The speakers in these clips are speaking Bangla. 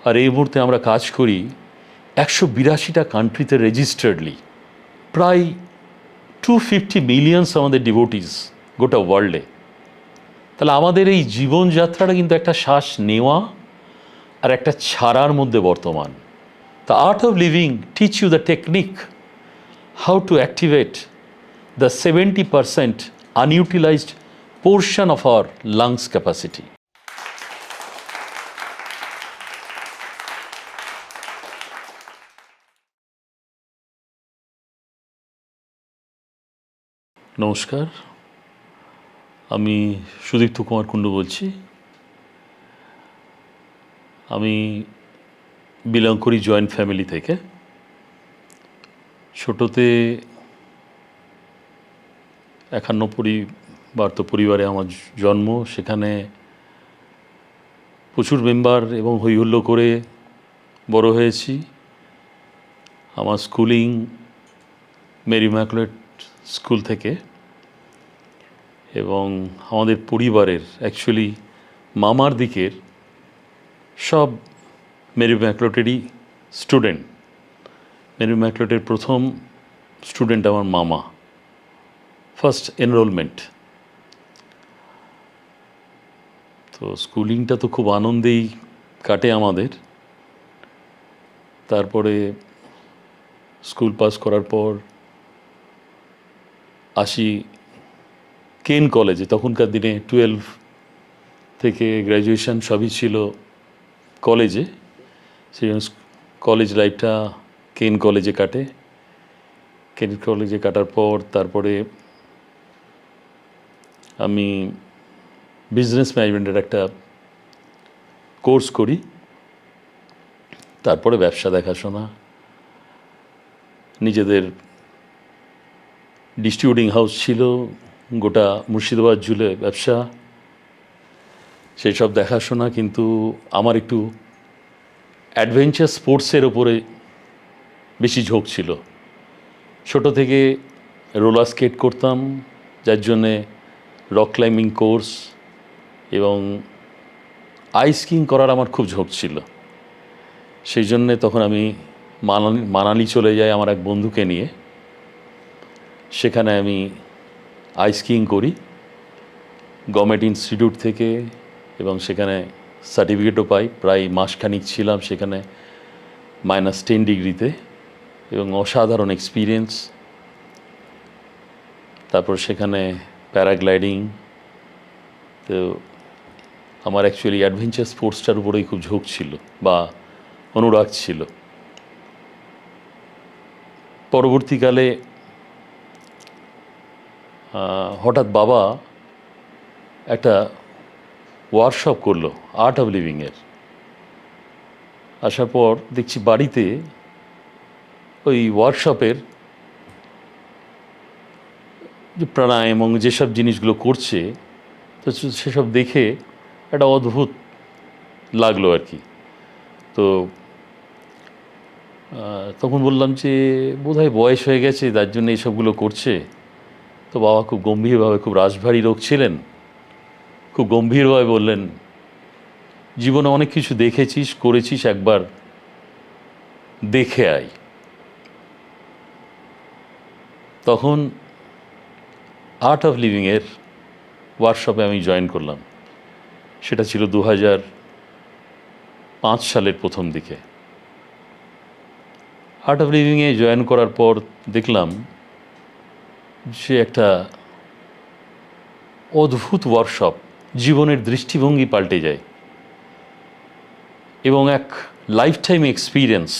আর এই মুহূর্তে আমরা কাজ করি 182টা কান্ট্রিতে রেজিস্টার্ডলি, প্রায় 250 মিলিয়নস আমাদের ডিভোটিস গোটা ওয়ার্ল্ডে। তাহলে আমাদের এই জীবনযাত্রাটা কিন্তু একটা শ্বাস নেওয়া আর একটা ছাড়ার মধ্যে বর্তমান। The art of living teach you the technique how to activate the 70% unutilised portion of our lungs capacity. নমস্কার, আমি সুদীপ্ত কুমার কুণ্ডু বলছি। আমি বিলং করি জয়েন্ট ফ্যামিলি থেকে। ছোটোতে 51 পরিবারে আমার জন্ম। সেখানে প্রচুর মেম্বার এবং হইহুল্লো করে বড় হয়েছি। আমার স্কুলিং মেরি ইম্যাকুলেট স্কুল থেকে, এবং আমাদের পরিবারের অ্যাকচুয়ালি মামার দিকের সব মেরি ইম্যাকুলেটেরই স্টুডেন্ট। মেরি ইম্যাকুলেটের প্রথম স্টুডেন্ট আমার মামা, ফার্স্ট এনরোলমেন্ট। তো স্কুলিংটা তো খুব আনন্দেই কাটে আমাদের। তারপরে স্কুল পাস করার পর আসি কেন কলেজে। তখনকার দিনে 12 থেকে গ্র্যাজুয়েশন সবই ছিল কলেজে। সেই জন্য কলেজ লাইফটা কেন কলেজে কাটে। কেন কলেজে কাটার পর তারপরে আমি বিজনেস ম্যানেজমেন্টের একটা কোর্স করি। তারপরে ব্যবসা দেখাশোনা, নিজেদের ডিস্ট্রিবিউটিং হাউস ছিল গোটা মুর্শিদাবাদ জুড়ে ব্যবসা, সেই সব দেখাশোনা। কিন্তু আমার একটু অ্যাডভেঞ্চার স্পোর্টসের ওপরে বেশি ঝোঁক ছিল। ছোটো থেকে রোলার স্কেট করতাম, যার জন্যে রক ক্লাইম্বিং কোর্স এবং আইস স্কিং করার আমার খুব ঝোঁক ছিল। সেই জন্যে তখন আমি মানালি চলে যাই আমার এক বন্ধুকে নিয়ে। সেখানে আমি আইস স্কিং করি গভর্নমেন্ট ইনস্টিটিউট থেকে, এবং সেখানে সার্টিফিকেটও পাই। প্রায় মাসখানিক ছিলাম সেখানে -10 ডিগ্রিতে, এবং অসাধারণ এক্সপিরিয়েন্স। তারপর সেখানে প্যারাগ্লাইডিং। তো আমার অ্যাকচুয়ালি অ্যাডভেঞ্চার স্পোর্টসটার উপরেই খুব ঝোঁক ছিল বা অনুরাগ ছিল। পরবর্তীকালে হঠাৎ বাবা একটা ওয়ার্কশপ করলো আর্ট অফ লিভিংয়ের। আসার পর দেখছি বাড়িতে ওই ওয়ার্কশপের যে প্রাণায়াম এবং যেসব জিনিসগুলো করছে, তো সেসব দেখে একটা অদ্ভুত লাগলো আর কি। তো তখন বললাম যে বোধহয় বয়স হয়ে গেছে, তার জন্য এইসবগুলো করছে। তো বাবা খুব গম্ভীরভাবে, খুব রাশভারী লোক ছিলেন, খুব গম্ভীরভাবে বললেন, জীবনে অনেক কিছু দেখেছিস, করেছিস, একবার দেখে আয়। তখন আর্ট অফ লিভিংয়ের ওয়ার্কশপে আমি জয়েন করলাম। সেটা ছিল 2005 সালের প্রথম দিকে। আর্ট অফ লিভিংয়ে জয়েন করার পর দেখলাম যে একটা অদ্ভুত ওয়ার্কশপ, জীবনের দৃষ্টিভঙ্গি পাল্টে যায় এবং এক লাইফ টাইম এক্সপিরিয়েন্স।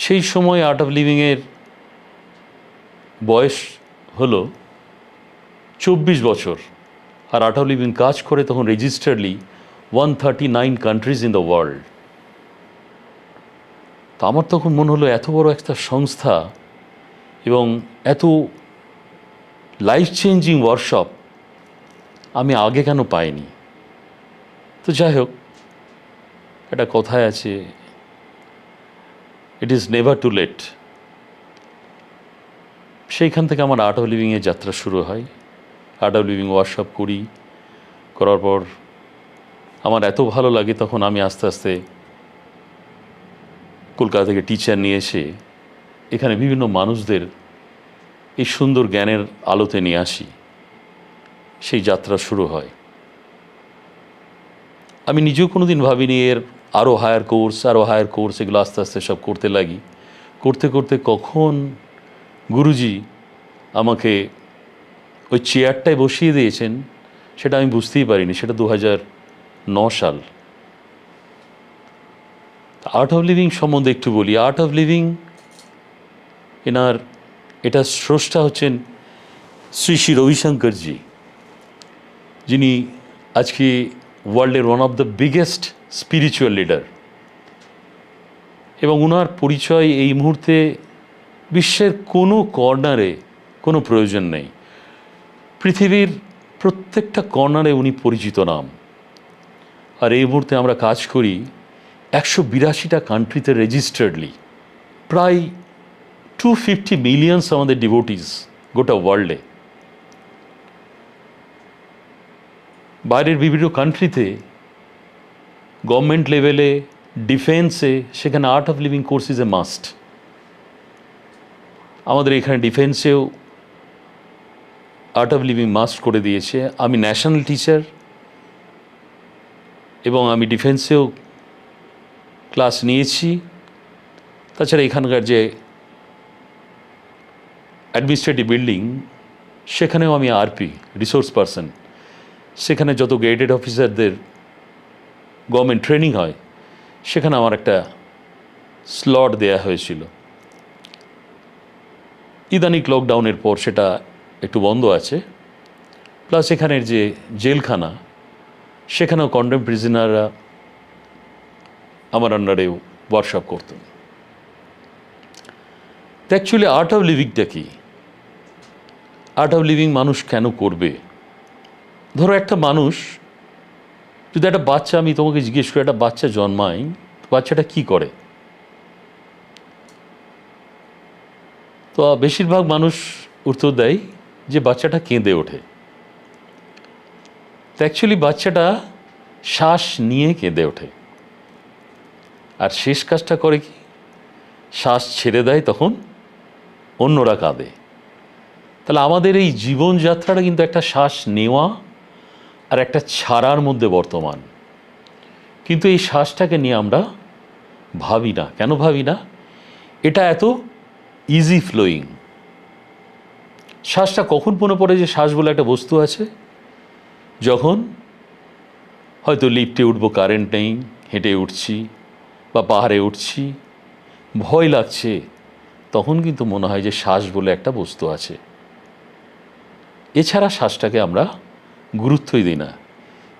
সেই সময় আর্ট অফ লিভিংয়ের বয়স হলো 24 বছর, আর আর্ট অফ লিভিং কাজ করে তখন রেজিস্টার্ডলি 139 কান্ট্রিজ ইন দ্য ওয়ার্ল্ড। তো আমার তখন মনে হলো এত বড় একটা সংস্থা এবং এত লাইফ চেঞ্জিং ওয়ার্কশপ আমি আগে কেন পাইনি। তো যাই হোক, একটা কথায় আছে, it is never too late. সেইখান থেকে আমার আর্ট অফ লিভিংয়ের যাত্রা শুরু হয়। আর্ট অফ লিভিং ওয়ার্কশপ করি, করার পর আমার এত ভালো লাগে, তখন আমি আস্তে আস্তে কলকাতা থেকে টিচার নিয়ে এসে এখানে বিভিন্ন মানুষদের এই সুন্দর জ্ঞানের আলোতে নিয়ে আসি। সেই যাত্রা শুরু হয়। আমি নিজেও কোনো দিন ভাবিনি এর আরও হায়ার কোর্স এগুলো আস্তে আস্তে সব করতে লাগি। করতে করতে কখন গুরুজি আমাকে ওই চেয়ারটায় বসিয়ে দিয়েছেন সেটা আমি বুঝতেই পারিনি। সেটা 2009 সাল। আর্ট অফ লিভিং সম্বন্ধে একটু বলি। আর্ট অফ লিভিং এটা স্রষ্টা হচ্ছেন শ্রী শ্রী রবিশঙ্করজি, যিনি আজকে ওয়ার্ল্ডের one of the biggest spiritual leader. এবং ওনার পরিচয় এই মুহূর্তে বিশ্বের কোনো কর্নারে কোনো প্রয়োজন নেই। পৃথিবীর প্রত্যেকটা কর্নারে উনি পরিচিত নাম। আর এই মুহূর্তে আমরা কাজ করি 182টা কান্ট্রিতে রেজিস্টার্ডলি। প্রায় 250 মিলিয়নস আমাদের ডিভোটিস গোটা ওয়ার্ল্ডে। বাইরের বিভিন্ন কান্ট্রিতে গভর্নমেন্ট লেভেলে, ডিফেন্সে, সেখানে art of living course is a must. আমাদের এখানে ডিফেন্সেও আর্ট অফ লিভিং মাস্ট করে দিয়েছে। আমি ন্যাশনাল টিচার এবং আমি ডিফেন্সেও ক্লাস নিয়েছি। তাছাড়া এখানকার যে অ্যাডমিনিস্ট্রেটিভ বিল্ডিং, সেখানেও আমি আরপি, রিসোর্স পারসন। সেখানে যত গ্রেডেড অফিসারদের গভর্নমেন্ট ট্রেনিং হয়, সেখানে আমার একটা স্লট দেয়া হয়েছিল। ইদানিক লকডাউনের পর সেটা একটু বন্ধ আছে। প্লাস এখানের যে জেলখানা, সেখানেও কন্ডেম প্রিজনাররা আমার আন্ডারেও ওয়ার্কশপ করতেন। তো অ্যাকচুয়ালি আর্ট অফ লিভিংটা কি? আর্ট অফ লিভিং মানুষ কেন করবে? ধরো একটা মানুষ, যদি একটা বাচ্চা, আমি তোমাকে জিজ্ঞেস করি, একটা বাচ্চা জন্মায়, বাচ্চাটা কি করে? তো বেশিরভাগ মানুষ উত্তর দেয় যে বাচ্চাটা কেঁদে ওঠে। তো অ্যাকচুয়ালি বাচ্চাটা শ্বাস নিয়ে কেঁদে ওঠে। আর শেষ কাজটা করে কি? শ্বাস ছেড়ে দেয়, তখন অন্যরা কাঁদে। তাহলে আমাদের এই জীবনযাত্রাটা কিন্তু একটা শ্বাস নেওয়া আর একটা ছাড়ার মধ্যে বর্তমান। কিন্তু এই শ্বাসটাকে নিয়ে আমরা ভাবি না। কেন ভাবি না? এটা এত ইজি ফ্লোয়িং। শ্বাসটা কখন মনে পড়ে যে শ্বাস বলে একটা বস্তু আছে? যখন হয়তো লিফটে উঠবো, কারেন্ট নেই, হেঁটে উঠছি বা পাহাড়ে উঠছি, ভয় লাগছে, তখন কিন্তু মনে হয় যে শ্বাস বলে একটা বস্তু আছে। এছাড়া শ্বাসটাকে আমরা গুরুত্বই দিই না।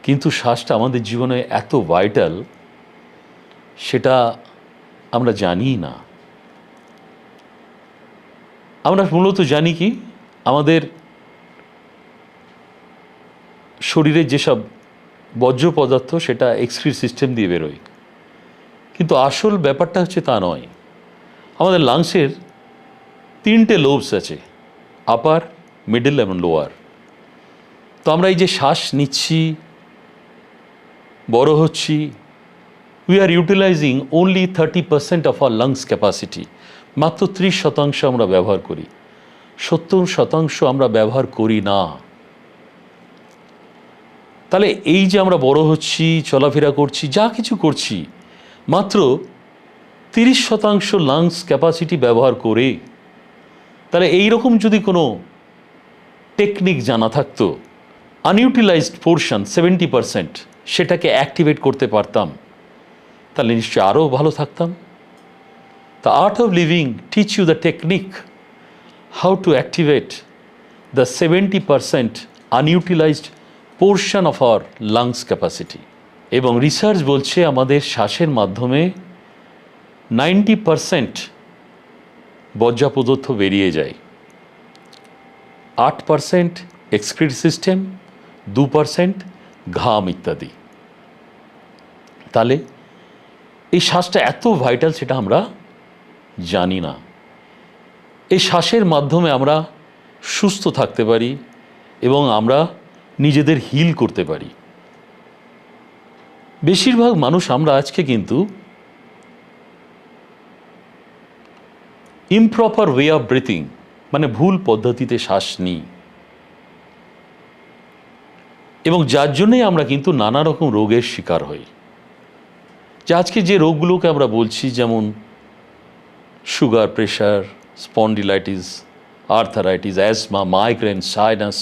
কিন্তু শ্বাসটা আমাদের জীবনে এত ভাইটাল, সেটা আমরা জানিই না। আমরা মূলত জানি কি, আমাদের শরীরের যেসব বর্জ্য পদার্থ সেটা এক্সক্রিট সিস্টেম দিয়ে বেরোয়। কিন্তু আসল ব্যাপারটা হচ্ছে তা নয়। আমাদের লাংসের 3টে লোবস আছে, আপার, মিডল এবং লোয়ার। তো আমরা এই যে শ্বাস নিচ্ছি, বড় হচ্ছি, we are utilising only 30% of our lungs capacity. মাত্র 30% আমরা ব্যবহার করি, 70% আমরা ব্যবহার করি না। তাহলে এই যে আমরা বড় হচ্ছি, চলাফেরা করছি, যা কিছু করছি, মাত্র 30% লাংস ক্যাপাসিটি ব্যবহার করে। তাহলে এইরকম যদি কোনো টেকনিক জানা থাকতো, আনইউটিলাইজড পোর্শন 70%, সেটাকে অ্যাক্টিভেট করতে পারতাম, তাহলে নিশ্চয়ই আরও ভালো থাকতাম। The art of living teach you the technique how to activate the 70% unutilized portion of our lungs capacity. এবং রিসার্চ বলছে আমাদের শ্বাসের মাধ্যমে 90% বর্জ্য পদার্থ বেরিয়ে যায়। 8% এক্সক্রিট সিস্টেম, 2% ঘাম ইত্যাদি। তাহলে এই শ্বাসটা এত ভাইটাল, সেটা আমরা জানি না। এই শ্বাসের মাধ্যমে আমরা সুস্থ থাকতে পারি এবং আমরা নিজেদের হিল করতে পারি। বেশিরভাগ মানুষ আমরা আজকে কিন্তু ইমপ্রপার ওয়ে অফ ব্রিথিং, মানে ভুল পদ্ধতিতে শ্বাস নিই, এবং যার জন্যই আমরা কিন্তু নানা রকম রোগের শিকার হই। যে আজকে যে রোগগুলোকে আমরা বলছি, যেমন sugar, pressure, spondylitis, arthritis, asthma, migraine, sinus,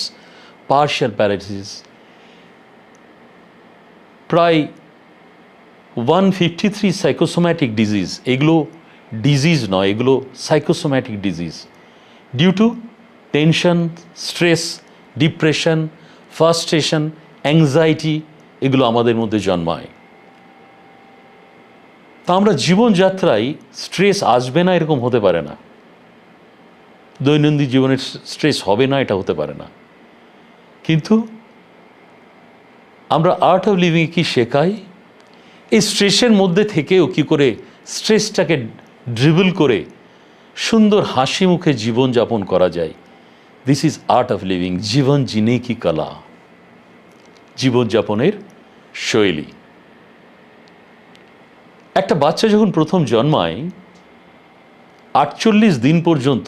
partial paralysis, প্রায় 153 সাইকোসোম্যাটিক ডিজিজ, এগুলো ডিজিজ নয়, এগুলো psychosomatic disease, due to tension, stress, depression, frustration, anxiety, এগুলো আমাদের মধ্যে জন্মায়। তা আমরা জীবনযাত্রায় স্ট্রেস আসবে না এরকম হতে পারে না, দৈনন্দিন জীবনের স্ট্রেস হবে না এটা হতে পারে না। কিন্তু আমরা আর্ট অফ লিভিংয়ে কি শেখাই, এই স্ট্রেসের মধ্যে থেকেও কি করে স্ট্রেসটাকে ড্রিবল করে সুন্দর হাসি মুখে জীবনযাপন করা যায়। This is art of living, জীবন জিনে কি কলা, জীবনযাপনের শৈলী। একটা বাচ্চা যখন প্রথম জন্মায় 48 দিন পর্যন্ত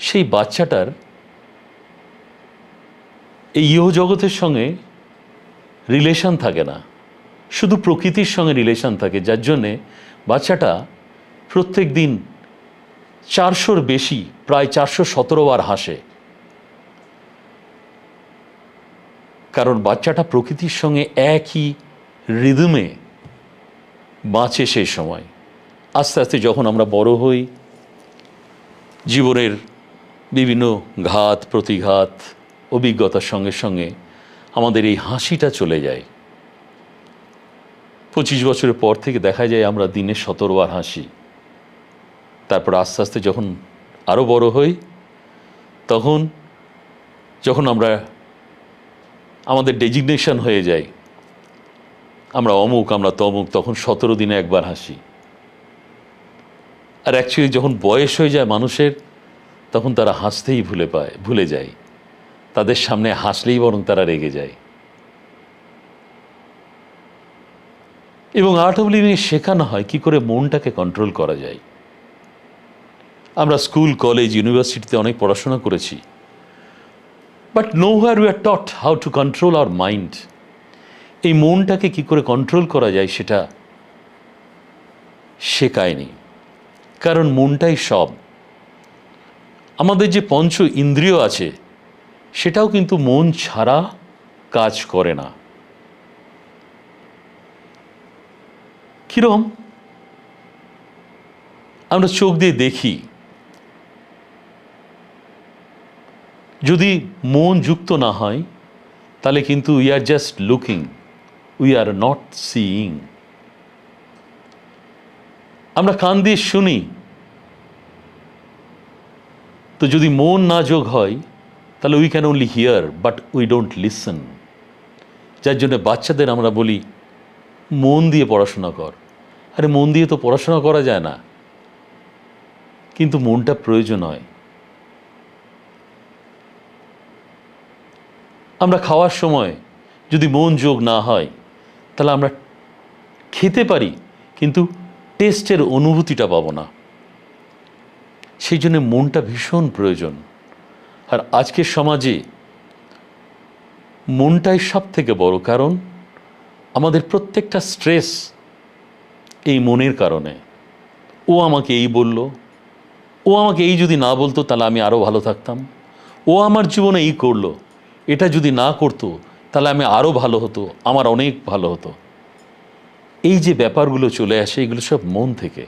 সেই বাচ্চাটার এই ইহজগতের সঙ্গে রিলেশন থাকে না, শুধু প্রকৃতির সঙ্গে রিলেশন থাকে, যার জন্যে বাচ্চাটা প্রত্যেক দিন 400-র বেশি, প্রায় 417 বার হাসে। কারণ বাচ্চাটা প্রকৃতির সঙ্গে একই রিদমে বাঁচে সেই সময়। আস্তে আস্তে যখন আমরা বড় হই, জীবনের বিভিন্ন ঘাত প্রতিঘাত অভিজ্ঞতার সঙ্গে সঙ্গে আমাদের এই হাসিটা চলে যায়। 25 বছরের পর থেকে দেখা যায় আমরা দিনে 17 বার হাসি। তারপর আস্তে আস্তে যখন আরও বড় হই, তখন যখন আমরা আমাদের ডেজিগনেশন হয়ে যায়, আমরা অমুক, আমরা তমুক, তখন 17 দিনে একবার হাসি। আর অ্যাকচুয়ালি যখন বয়স হয়ে যায় মানুষের, তখন তারা হাসতেই ভুলে যায়, তাদের সামনে হাসলেই বরং তারা রেগে যায়। এবং আর্ট অফ লিভিং শেখানো হয় কি করে মনটাকে কন্ট্রোল করা যায়। আমরা স্কুল, কলেজ, ইউনিভার্সিটিতে অনেক পড়াশোনা করেছি, but nowhere we are taught how to control our mind. এই মনটাকে কি করে কন্ট্রোল করা যায় সেটা শেখায়নি, কারণ মনটাই সব। আমাদের যে পঞ্চ ইন্দ্রিয় আছে সেটাও কিন্তু মন ছাড়া কাজ করে না। কিরম? আমরা চোখ দিয়ে দেখি, যদি মন যুক্ত না হয় তাহলে কিন্তু we are just looking, we are not seeing. আমরা কান দিয়ে শুনি, তো যদি মন না যোগ হয় তাহলে we can only hear but we don't listen. যার জন্য বাচ্চাদের আমরা বলি মন দিয়ে পড়াশোনা কর। আরে মন দিয়ে তো পড়াশোনা করা যায় না, কিন্তু মনটা প্রয়োজন হয়। আমরা খাওয়ার সময় যদি মন যোগ না হয় তাহলে আমরা খেতে পারি কিন্তু টেস্টের অনুভূতিটা পাবো না। সেই জন্য মনটা ভীষণ প্রয়োজন। আর আজকের সমাজে মনটাই সব থেকে বড় কারণ। আমাদের প্রত্যেকটা স্ট্রেস এই মনের কারণে। ও আমাকে এই বলল, ও আমাকে এই যদি না বলতো তাহলে আমি আরও ভালো থাকতাম, ও আমার জীবনে এই করলো, এটা যদি না করতো তাহলে আমি আরও ভালো হতো, আমার অনেক ভালো হতো। এই যে ব্যাপারগুলো চলে আসে এগুলো সব মন থেকে।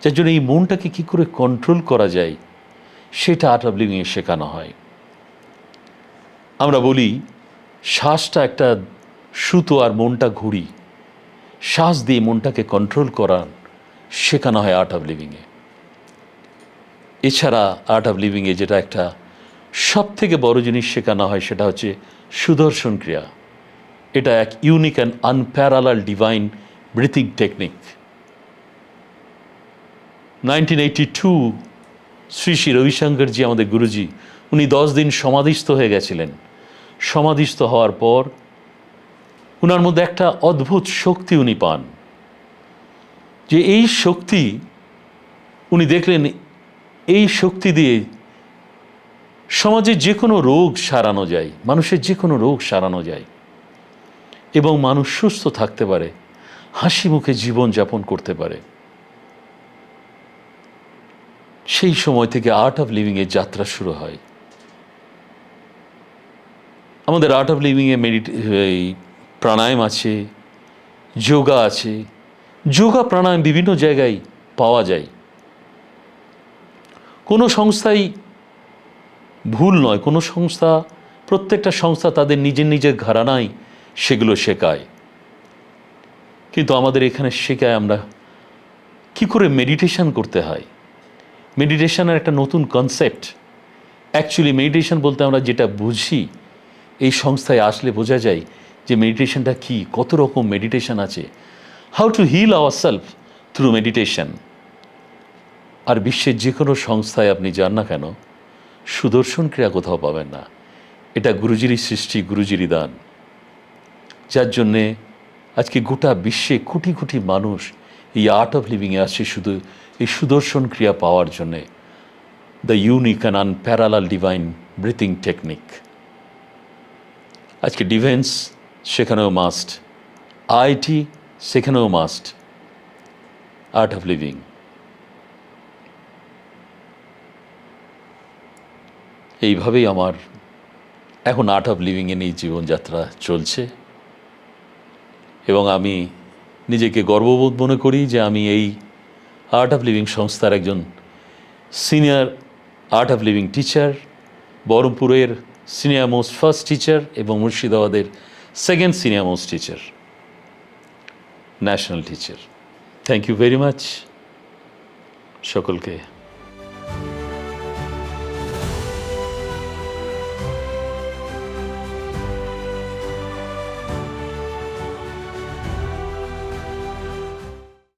যার জন্য এই মনটাকে কী করে কন্ট্রোল করা যায় সেটা আর্ট অফ লিভিংয়ে শেখানো হয়। আমরা বলি শ্বাসটা একটা সুতো আর মনটা ঘুড়ি। শ্বাস দিয়ে মনটাকে কন্ট্রোল করার শেখানো হয় আর্ট অফ লিভিংয়ে। এছাড়া আর্ট অফ লিভিংয়ে যেটা একটা সব থেকে বড় জিনিস শেখানো হয় সেটা হচ্ছে সুদর্শন ক্রিয়া। এটা এক unique and unparalleled divine breathing technique. 1982 Shri Shri Ravishankarji, আমাদের গুরুজি, উনি 10 দিন সমাধিস্থ হয়ে গেছিলেন। সমাধিস্থ হওয়ার পর ওনার মধ্যে একটা অদ্ভুত শক্তি উনি পান, যে এই শক্তি উনি দেখলেন এই শক্তি দিয়ে সমাজের যে কোনো রোগ সারানো যায়, মানুষের যে কোনো রোগ সারানো যায় এবং মানুষ সুস্থ থাকতে পারে, হাসি মুখে জীবনযাপন করতে পারে। সেই সময় থেকে আর্ট অফ লিভিংয়ের যাত্রা শুরু হয়। আমাদের আর্ট অফ লিভিংয়ে এই প্রাণায়াম আছে, যোগা আছে। যোগা প্রাণায়াম বিভিন্ন জায়গায় পাওয়া যায়। কোনো সংস্থাই ভুল নয়, কোনো সংস্থা, প্রত্যেকটা সংস্থা তাদের নিজের নিজের ঘরানায় সেগুলো শেখায়। কিন্তু আমাদের এখানে শেখায় আমরা কি করে মেডিটেশন করতে হয়। মেডিটেশনের একটা নতুন কনসেপ্ট। অ্যাকচুয়ালি মেডিটেশন বলতে আমরা যেটা বুঝি, এই সংস্থায় আসলে বোঝা যায় যে মেডিটেশনটা কী, কত রকম মেডিটেশন আছে, how to heal our self through meditation. আর বিশ্বের যে কোনো সংস্থায় আপনি যান না কেন, সুদর্শন ক্রিয়া কোথাও পাবেন না। এটা গুরুজিরই সৃষ্টি, গুরুজিরই দান, যার জন্যে আজকে গোটা বিশ্বে কোটি কোটি মানুষ এই আর্ট অফ লিভিংয়ে আসছে শুধু এই সুদর্শন ক্রিয়া পাওয়ার জন্যে। The unique and unparalleled divine breathing technique. আজকে ডিফেন্স সেখানেও মাস্ট, আইটি সেখানেও মাস্ট, আর্ট অফ লিভিং। এইভাবেই আমার এখন আর্ট অফ লিভিংয়ে নিয়ে জীবনযাত্রা চলছে এবং আমি নিজেকে গর্ববোধ মনে করি যে আমি এই আর্ট অফ লিভিং সংস্থার একজন senior art of living teacher, বহরমপুরের সিনিয়র মোস্ট ফার্স্ট টিচার এবং মুর্শিদাবাদের second senior most teacher, national teacher. Thank you very much সকলকে।